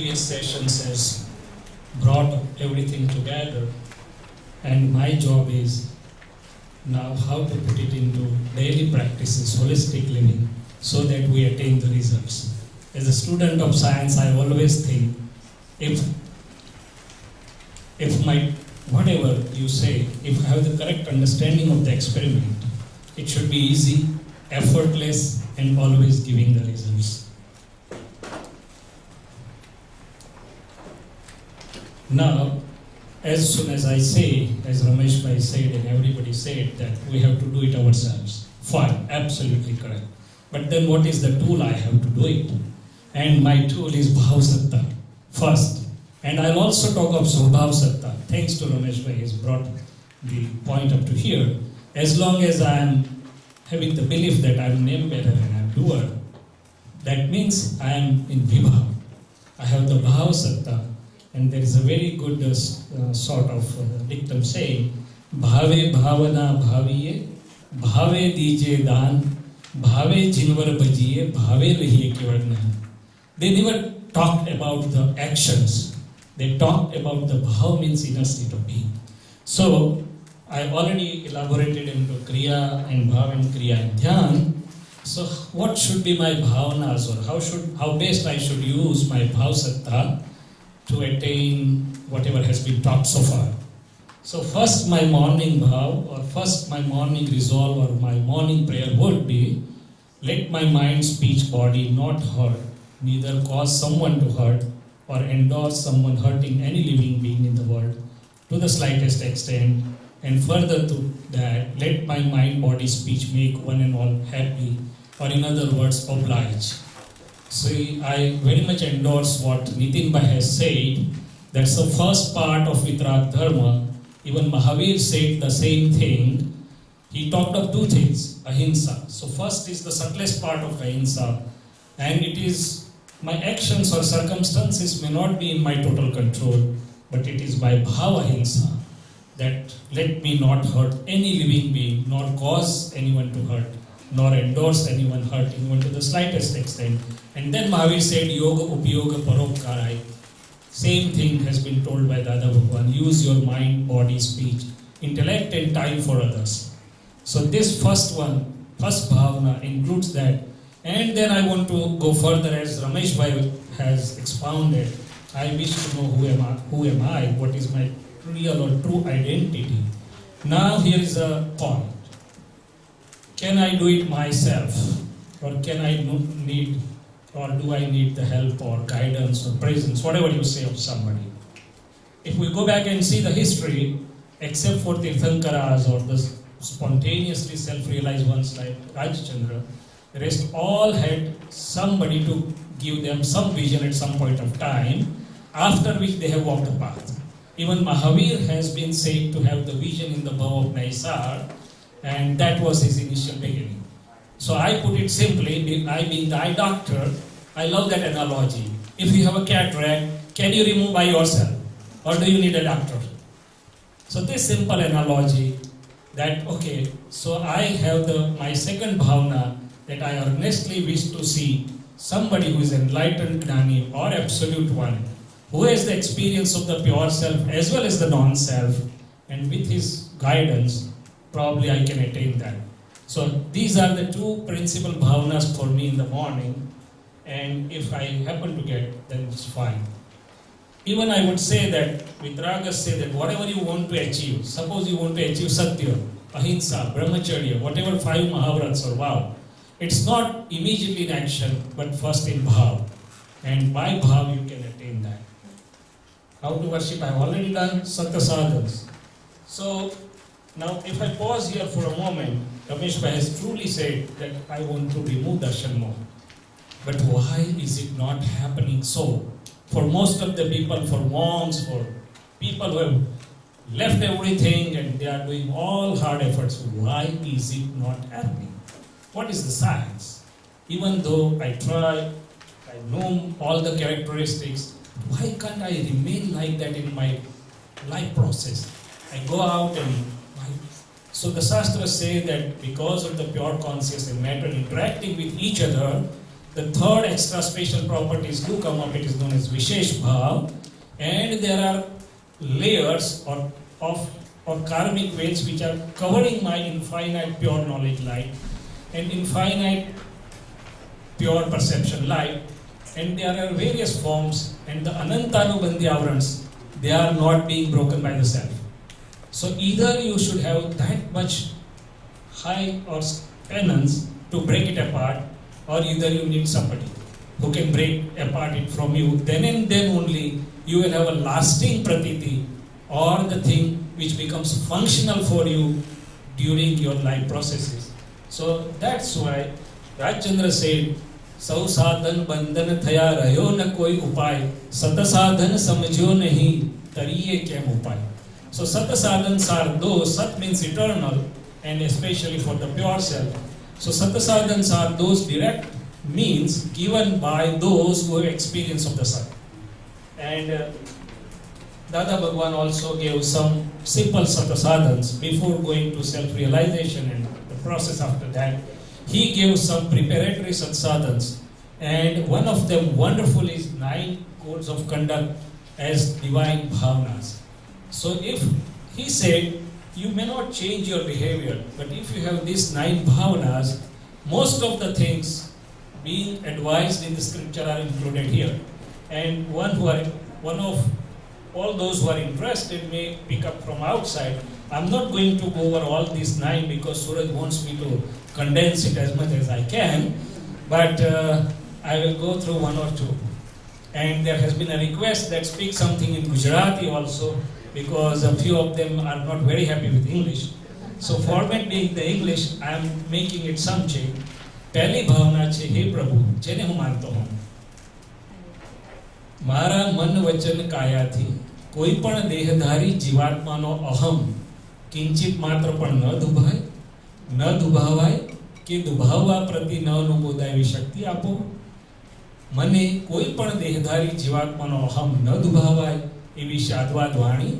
previous sessions has brought everything together, and my job is now how to put it into daily practices, holistic living, so that we attain the results. As a student of science, I always think if my whatever you say, if I have the correct understanding of the experiment, it should be easy, effortless, and always giving the results. Now, as soon as I say, as Ramesh Bhai said and everybody said, that we have to do it ourselves, fine, absolutely correct. But then what is the tool I have to do it? And my tool is Bhav Satta, first. And I'll also talk of Swabhav Satta. Thanks to Ramesh Bhai, he's brought the point up to here. As long as I'm having the belief that I'm name bearer and I'm doer, that means I am in Vibhav. I have the Bhav Satta. And there is a very good sort of dictum saying, Bhave bhavana bhaviye, bhave dije daan, bhave jinvar bhajiye, bhave lahiye kevarna. They never talked about the actions. They talked about the bhav, means inner state of being. So, I already elaborated into kriya and bhav and kriya and dhyan. So, what should be my bhavanas, or how best I should use my bhav satta to attain whatever has been taught so far. So first my morning bhav, or first my morning resolve, or my morning prayer would be, let my mind, speech, body not hurt, neither cause someone to hurt, or endorse someone hurting any living being in the world to the slightest extent, and further to that, let my mind, body, speech make one and all happy, or in other words, oblige. See, I very much endorse what Nitin Bhai has said. That's the first part of Vitrag Dharma. Even Mahavir said the same thing. He talked of two things, ahimsa. So first is the subtlest part of ahimsa, and it is my actions or circumstances may not be in my total control, but it is by bhav ahimsa, that let me not hurt any living being, nor cause anyone to hurt, nor endorse anyone hurting even to the slightest extent. And then Mahavir said, Yoga Upyoga Paropkarai. Same thing has been told by Dada Bhagwan. Use your mind, body, speech, intellect and time for others. So this first one, first bhavana includes that. And then I want to go further, as Ramesh Bhai has expounded. I wish to know who am I, what is my real or true identity. Now here is a point. Can I do it myself, or can I need, or do I need the help or guidance or presence, whatever you say of somebody? If we go back and see the history, except for Tirthankaras or the spontaneously self-realized ones like Rajchandra, the rest all had somebody to give them some vision at some point of time, after which they have walked the path. Even Mahavir has been said to have the vision in the bow of Naisar, and that was his initial beginning. So I put it simply, I being the eye doctor, I love that analogy. If you have a cataract, can you remove by yourself? Or do you need a doctor? So this simple analogy that, okay, so I have my second bhavana, that I earnestly wish to see somebody who is enlightened Gnani or absolute one, who has the experience of the pure self as well as the non-self, and with his guidance, probably I can attain that. So these are the two principal bhavanas for me in the morning, and if I happen to get, then it's fine. Even I would say that, Vitragas say that whatever you want to achieve, suppose you want to achieve Satya, Ahimsa, Brahmacharya, whatever 5 Mahavrats or vow, it's not immediately in action, but first in bhav. And by bhav you can attain that. How to worship, I have already done Satya sadhans. So, now, if I pause here for a moment, Ramesh Bhai has truly said that I want to remove darshan moh. But why is it not happening so? For most of the people, for monks, for people who have left everything and they are doing all hard efforts, why is it not happening? What is the science? Even though I try, I know all the characteristics, why can't I remain like that in my life process? I go out and so the Shastras say that because of the pure conscious and matter interacting with each other, the third extra special properties do come up. It is known as Vishesh Bhav, and there are layers or karmic weights which are covering my infinite pure knowledge light and infinite pure perception light, and there are various forms, and the Anantanubandhi avrans, they are not being broken by the self. So either you should have that much high or penance to break it apart, or either you need somebody who can break apart it from you. Then and then only you will have a lasting pratiti, or the thing which becomes functional for you during your life processes. So that's why Rajchandra said, Sau sadhan bandhan thaya rayo na koi upay, sat sadhan samjho nahi tariye kem upay. So sat sadhan sar those, sat means eternal, and especially for the pure self. So sat sadhans are those direct means given by those who have experience of the Sat. And Dada Bhagwan also gave some simple Sat sadhans before going to self-realization and the process after that. He gave some preparatory Sat sadhans, and one of them wonderful is 9 codes of conduct as divine bhavnas. So if he said, you may not change your behavior, but if you have these 9 bhavanas, most of the things being advised in the scripture are included here. And one of all those who are interested may pick up from outside. I'm not going to go over all these 9 because Suraj wants me to condense it as much as I can, but I will go through 1 or 2. And there has been a request that speak something in Gujarati also, because a few of them are not very happy with English. So format being the English, I am making it some change. પહેલી ભાવના છે, હે પ્રભુ, જેને હું માનતો હોઉં, મારા મન વચન કાયાથી કોઈ પણ દેહધારી જીવાત્માનો અહમ કિંચિત માત્ર પણ ન દુભાવાય કે દુભાવવા પ્રતિ ન અનુબોધાય એવી શક્તિ આપો. મને કોઈ પણ દેહધારી જીવાત્માનો અહમ ન દુભાવાય એવી શાદ્વાદ વાણી,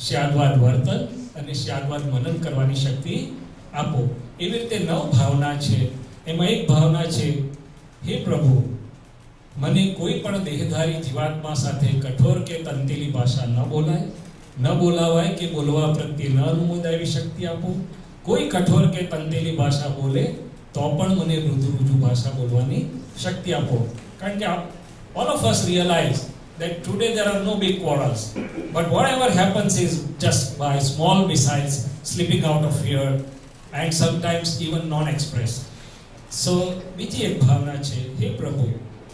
શાદ્વાદ વર્તન અને શાદ્વાદ મનન કરવાની શક્તિ આપો. એવી રીતે 9 ભાવના છે. એમાં એક ભાવના છે, હે પ્રભુ, મને કોઈ પણ દેહધારી જીવાત્મા સાથે કઠોર કે તંતેલી ભાષા ન બોલાવાય કે બોલવા પ્રત્યે ન અનુમોદાય એવી શક્તિ આપો. કોઈ કઠોર કે તંતેલી ભાષા બોલે તો પણ મને મૃદુ ભાષા બોલવાની શક્તિ આપો. કારણ કે all of us realize that today there are no big quarrels, but whatever happens is just by small missiles slipping out of here, and sometimes even non-expressed. So બીજી એક ભાવના છે, હે પ્રભુ,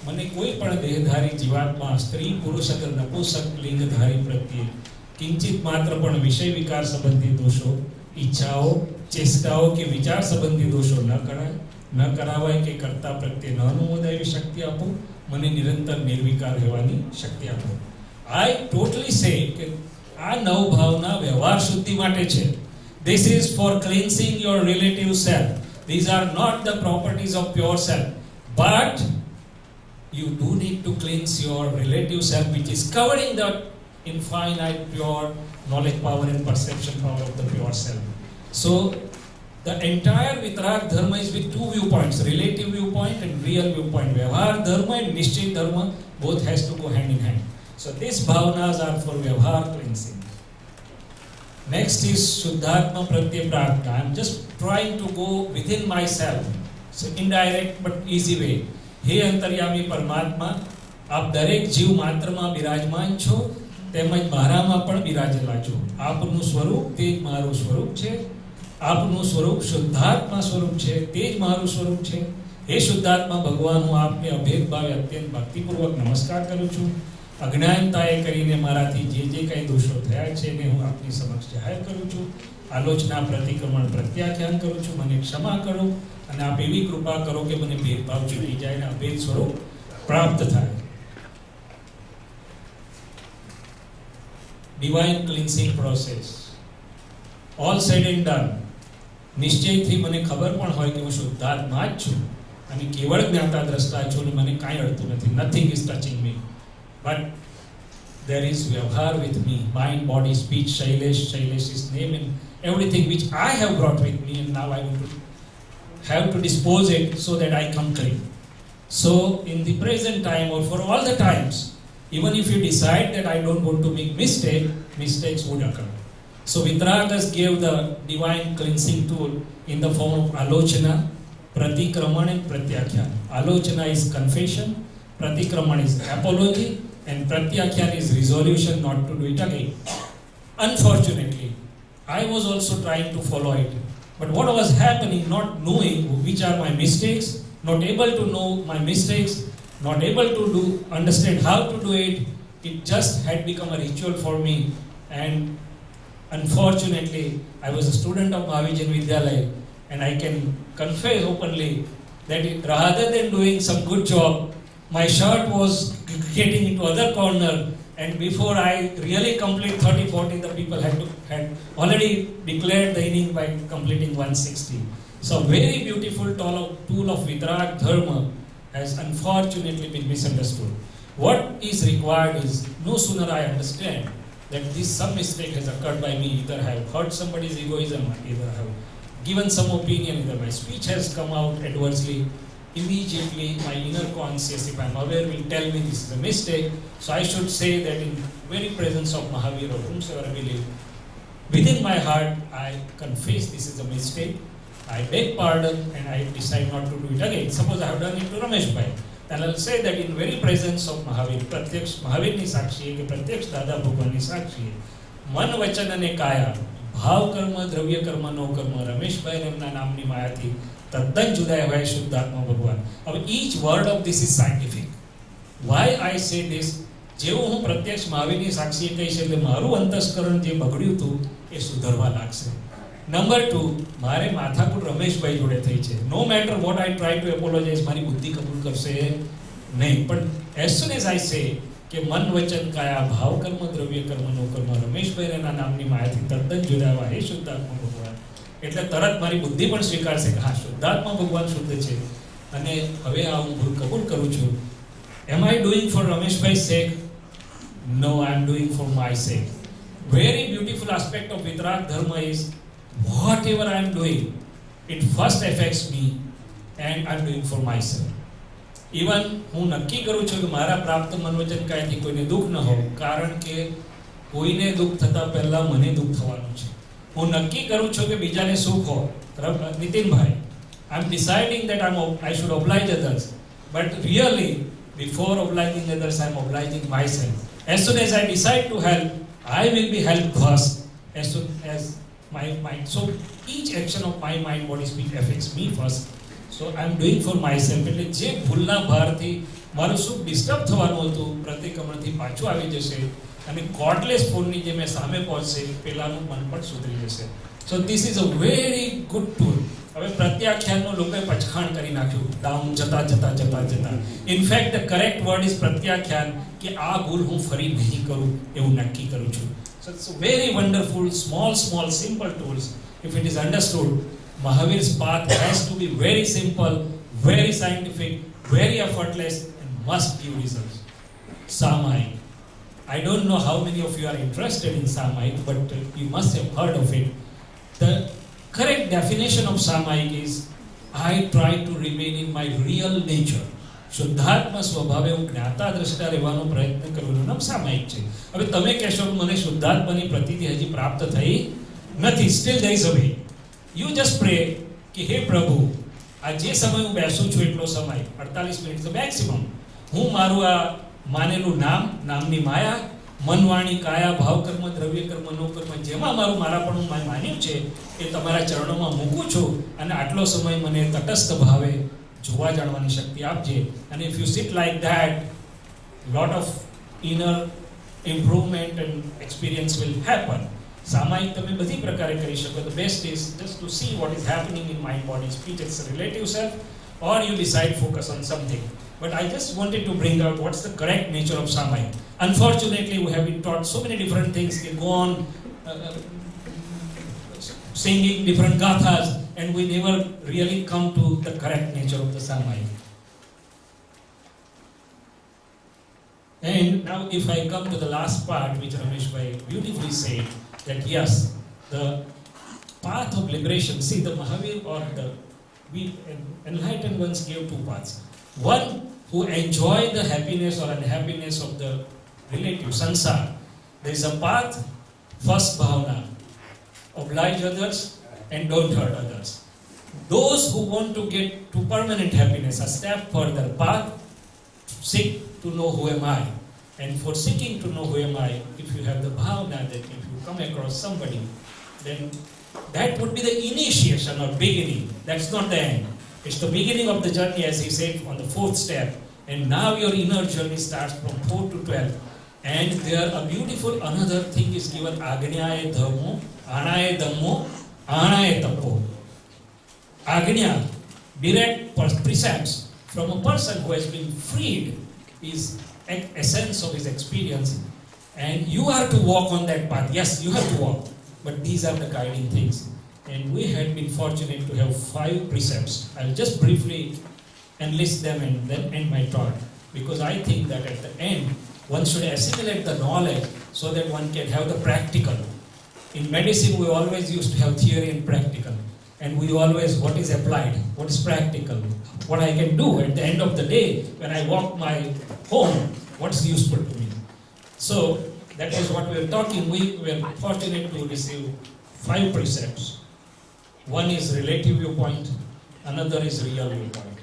મને કોઈ પણ દેહધારી જીવાત્મા સ્ત્રી પુરુષ કે નપુંસક લિંગધારી પ્રત્યે કિંચિત માત્ર પણ વિષય વિકાર સંબંધી દોષો, ઈચ્છાઓ, ચેષ્ટાઓ કે વિચાર સંબંધી દોષો ન કરાવાય કે કર્તા પ્રત્યે ન અનુમોદાય એવી શક્તિ આપો. મને નિરંતર નિર્વિકાર રહેવાની શક્તિ આપો. I totally say કે આ 9 ભાવના વ્યવહાર શુદ્ધિ માટે છે. This is for cleansing your relative self. These are not the properties of pure self, but you do need to cleanse your relative self, which is covering the infinite pure knowledge power and perception power of the pure self. So the entire Vitrag dharma is with 2 viewpoints, relative viewpoint and real viewpoint. Vyavhar dharma and Nishchay dharma both has to go hand in hand. So these bhavanas are for Vyavhar cleansing. Next is Shuddhatma Pratya Prarthna. I am just trying to go within myself. So indirect but easy way. He અંતર્યામી પરમાત્મા, આપ દરેક જીવ માત્રમાં બિરાજમાન છો, તેમજ મારામાં પણ બિરાજેલા છો. આપનું સ્વરૂપ તે જ મારું સ્વરૂપ છે. આપનું સ્વરૂપ શુદ્ધાત્મા સ્વરૂપ છે, તે જ મારું સ્વરૂપ છે. હે શુદ્ધાત્મા ભગવાન, હું આપને અભેદભાવે અત્યંત ભક્તિપૂર્વક નમસ્કાર કરું છું. અજ્ઞાનતાએ કરીને મારાથી જે કંઈ દોષો થયા છે એને હું આપની સમક્ષ જાહેર કરું છું. આલોચના, પ્રતિક્રમણ, પ્રત્યાખ્યાન કરું છું. મને ક્ષમા કરો અને આપ એવી કૃપા કરો કે મને ભેદભાવ છૂટી જાય અને અભેદ સ્વરૂપ પ્રાપ્ત થાય. Divine cleansing process, all said and done. નિશ્ચયથી મને ખબર પણ હોય કે હું શુદ્ધાત્મા જ છું અને કેવળ જ્ઞાતા દ્રષ્ટા છું અને મને કાંઈ અડતું નથી. Nothing is touching me. But there is Vyavhar with me, mind, body, speech, Shailesh's name and everything which I have brought with me, and now I want to have to dispose it so that I come clean. So in the present time or for all the times, even if you decide that I don't want to make mistakes would occur. So Vitragas gave the divine cleansing tool in the form of alochana, pratikraman and pratyakhyan. Alochana is confession, pratikraman is apology, and pratyakhyan is resolution not to do it again. Unfortunately, I was also trying to follow it. But what was happening, not knowing which are my mistakes, not able to know my mistakes, not able to understand how to do it, it just had become a ritual for me. And unfortunately, I was a student of Jain Vidyalaya, and I can confess openly that rather than doing some good job, my shirt was getting into other corner, and before I really complete 30-40, the people had already declared the inning by completing 160. So very beautiful tool of Vitrag Dharma has unfortunately been misunderstood. What is required is, no sooner I understand that some mistake has occurred by me, either I have hurt somebody's egoism, either I have given some opinion, either my speech has come out adversely, immediately my inner conscious, if I am aware, will tell me this is a mistake. So I should say that in very presence of Mahavir or whomsoever I believe, within my heart I confess this is a mistake, I beg pardon, and I decide not to do it again. Suppose I have done it to Ramesh Bhai, then I will say that in very presence of Mahavir, Pratyaksh Mahavir ni sakshi hai, Pratyaksh Dada Bhagwan ni sakshi hai, Man Vachan ane Kaya, Bhav Karma, Dravya Karma, No Karma, Ramesh Bhai emna namni mayathi તદ્દન જુદા હોય શુદ્ધાત્મા ભગવાન. હવે each word of this is scientific. Why I say this? જેવું હું પ્રત્યક્ષ મહાવીરની સાક્ષી કહીશ એટલે મારું અંતસ્કરણ જે બગડ્યું હતું એ સુધરવા લાગશે. નંબર 2, મારે માથાકૂટ રમેશભાઈ જોડે થઈ છે. No matter what I try to apologise, મારી બુદ્ધિ કબૂલ કરશે નહીં. પણ as soon as I say કે મન વચન કાયા ભાવ કર્મ દ્રવ્ય કર્મ નો કર્મ રમેશભાઈના નામની માયાથી તદ્દન જુદાવા હે શુદ્ધાત્મા ભગવાન, એટલે તરત મારી બુદ્ધિ પણ સ્વીકારશે કે હા શુદ્ધાત્મા ભગવાન શુદ્ધ છે અને હવે આ હું ભૂલ કબૂલ કરું છું. Am I doing for Rameshbhai's sake? No, I am doing for my sake. Very beautiful aspect of Vitrag Dharma is whatever I am doing, it first affects me and I am doing for myself. Even હું નક્કી કરું છું કે મારા પ્રાપ્ત મનોવચન કાયથી કોઈને દુઃખ ન હોય, કારણ કે કોઈને દુઃખ થતા પહેલા મને દુઃખ થવાનું છે. હું નક્કી કરું છું કે બીજાને સુખ હોય. Nitinbhai, I am deciding that I should oblige others, but really before obliging others I am obliging myself. As soon as I decide to help, I will be helped first. As soon as my mind, so each action of my mind, body, speech affects me first. So I am doing for myself. એટલે જે ભૂલના ભારથી મારું સુખ disturb થવાનું હતું પ્રતિક્રમણથી પાછું આવી જશે અને કોર્ડલેસ ફોનની જે મેં સામે પહોંચશે પેલાનું મન પણ સુધરી જશે. So this is a very good tool. હવે પ્રત્યાખ્યાનનું લોકોએ પચખાણ કરી નાખ્યું, ડાઉન જતા જતા જતા જતા. In fact the correct word is પ્રત્યાખ્યાન, કે આ ભૂલ હું ફરી નહીં કરું એવું નક્કી કરું છું. So it's very wonderful, small simple tools. If it is understood, Mahavir's path has to be very simple, very scientific, very effortless, and must give results. Samahik. I don't know how many of you are interested in Samahik, but you must have heard of it. The correct definition of Samahik is, I try to remain in my real nature. શુદ્ધાત્મા સ્વભાવે હું જ્ઞાતા દ્રષ્ટા રહેવાનો પ્રયત્ન કરવાનો નામ સામાયિક છે. હવે તમે કહેશો કે મને શુદ્ધાત્માની પ્રતીતિ હજી પ્રાપ્ત થઈ નથી. Steel there is a way. You just pray કે હે પ્રભુ, આ જે સમય હું બેસું છું એટલો સમય 48 મિનિટ તો મેક્સિમમ હું મારું આ માનેલું નામની માયા, મન વાણી કાયા ભાવ કર્મ દ્રવ્ય કર્મ નો કર્મ જેમાં મારું મારાપણું માન્યું છે એ તમારા ચરણોમાં મૂકું છું અને આટલો સમય મને તટસ્થ ભાવે જોવા જાણવાની શક્તિ આપજે. અને if you sit like that, lot of inner improvement and experience will happen. સામાયિક તમે બધી પ્રકારે કરી શકો. The best is just to see what is happening in mind, body, speech. It's a relative self, or you decide focus on something. But I just wanted to bring out what's the correct nature of samayik. Unfortunately, we have been taught so many different things. We go on singing different gathas, and we never really come to the correct nature of the samayik. And now if I come to the last part, which Ramesh Bhai beautifully said, that yes, the path of liberation, see the Mahavir or the enlightened ones gave two paths. One who enjoy the happiness or unhappiness of the relative, sansar. There is a path, first bhavana, oblige others and don't hurt others. Those who want to get to permanent happiness, a step further, path, seek to know who am I. And for seeking to know who am I, if you have the bhavana that if you come across somebody, then that would be the initiation or beginning. That's not the end. It's the beginning of the journey, as he said, on the fourth step. And now your inner journey starts from 4 to 12. And there a beautiful another thing is given, Agniyaye dhammo, Anaye dhammo, Anaye tapo. Agnya, direct precepts from a person who has been freed is essence of his experience. And you are to walk on that path. Yes, you have to walk. But these are the guiding things. And we had been fortunate to have 5 precepts. I'll just briefly enlist them and then end my talk. Because I think that at the end, one should assimilate the knowledge so that one can have the practical. In medicine, we always used to have theory and practical. And we always, what is applied? What is practical? What I can do at the end of the day, when I walk my home, what's useful to me? So, that is what we are talking. We were fortunate to receive 5 precepts. One is relative viewpoint, another is real viewpoint.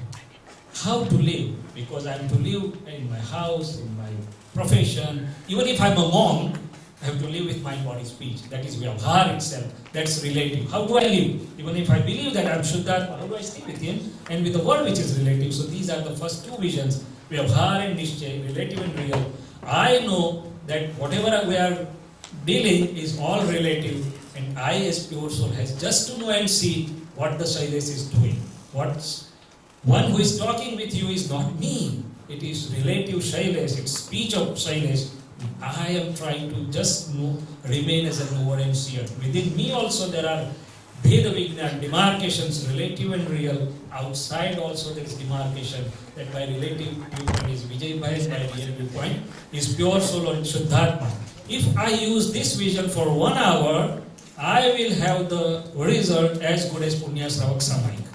How to live, because I am to live in my house, in my profession. Even if I'm a monk, I have to live with mind, body, speech. That is vyavhar itself. That's relative. How do I live? Even if I believe that I'm Shuddhatma, how do I stay with him and with the world which is relative? So these are the first 2 visions. Vyavhar and Nishchay, relative and real. I know that whatever we are dealing is all relative, and I as pure soul has just to know and see what the Shailesh is doing. One who is talking with you is not me. It is relative Shailesh, it's speech of Shailesh. I am trying to just remain as a knower and seer. Within me also there are Bheda Vignan, demarcations, relative and real. Outside also there is demarcation, that my relative viewpoint is Vijay Bhai, my real viewpoint is pure soul or Shuddhatma. If I use this vision for 1 hour, I will have the result as good as Punya Shravak Samayik,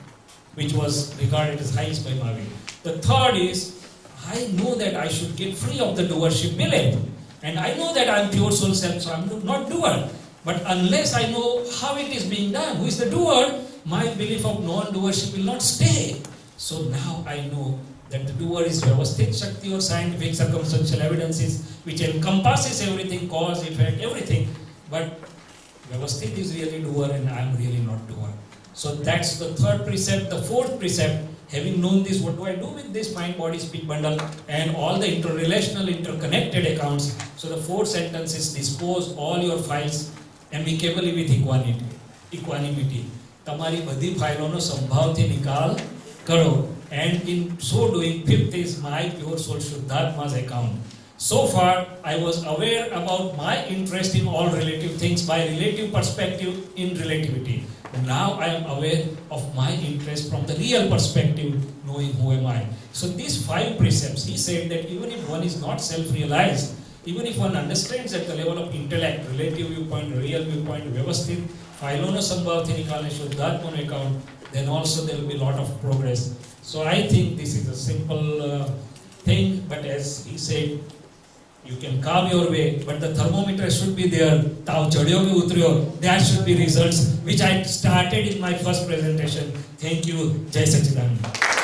which was regarded as highest by Mahavir. The third is, I know that I should get free of the doership belief. And I know that I am pure soul self, so I am not doer. But unless I know how it is being done, who is the doer, my belief of non-doership will not stay. So now I know that the doer is Vyavasthit Shakti or scientific circumstantial evidences, which encompasses everything, cause, effect, everything. But Vyavasthit is really doer and I am really not doer. So that's the 3rd precept. The 4th precept, having known this, what do I do with this mind, body, speech bundle and all the interrelational, interconnected accounts? So the 4th sentence is dispose all your files amicably with equanimity. તમારી બધી ફાઇલોનો સંભાવથી નિકાલ કરો. And in so doing, 5th is my pure soul Shuddhatma's account. So far, I was aware about my interest in all relative things by relative perspective in relativity. Now I am aware of my interest from the real perspective, knowing who am I. So these 5 precepts, he said that even if one is not self-realized, even if one understands at the level of intellect, relative viewpoint, real viewpoint, Vyavasthit, Phailono Sambhavati Nikale Shuddhatmano account, then also there will be a lot of progress. So I think this is a simple thing, but as he said, you can carve your way, but the thermometer should be there. Tav chadyo ki utryo, that should be results, which I started in my first presentation. Thank you. Jai Sachidanand.